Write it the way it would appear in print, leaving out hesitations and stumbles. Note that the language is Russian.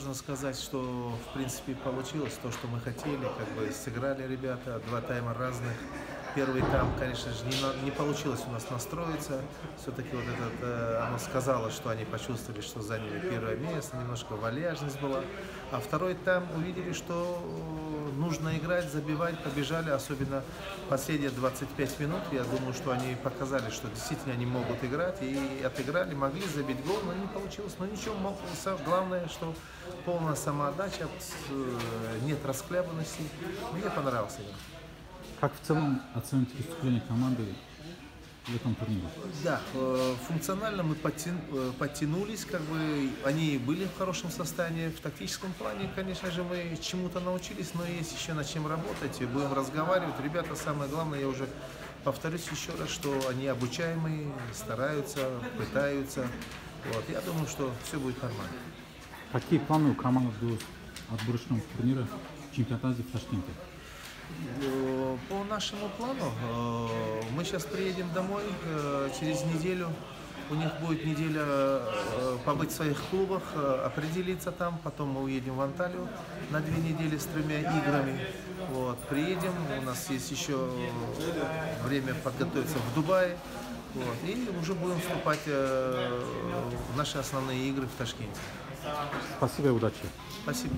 должен сказать, что в принципе получилось то, что мы хотели, как бы сыграли ребята, два тайма разных. Первый тайм, конечно же, не получилось у нас настроиться. Все-таки вот оно сказало, что они почувствовали, что заняли первое место, немножко вальяжность была. А второй тайм увидели, что нужно играть, забивать, побежали, особенно последние 25 минут. Я думаю, что они показали, что действительно они могут играть и отыграли, могли забить гол, но не получилось. Но ничего, главное, что полная самоотдача, нет расхлябанности. Мне понравился игра. Как в целом оцените выступление команды в этом турнире? Да, функционально мы подтянулись, как бы они были в хорошем состоянии. В тактическом плане, конечно же, мы чему-то научились, но есть еще над чем работать. И будем разговаривать. Ребята, самое главное, я уже повторюсь еще раз, что они обучаемые, стараются, пытаются. Вот. Я думаю, что все будет нормально. Какие планы у команды до отборочного турнира в чемпионате Азии в Ташкенте? По нашему плану мы сейчас приедем домой через неделю. У них будет неделя побыть в своих клубах, определиться там. Потом мы уедем в Анталию на 2 недели с 3 играми. Вот, приедем, у нас есть еще время подготовиться в Дубае. Вот, и уже будем вступать в наши основные игры в Ташкенте. Спасибо и удачи. Спасибо.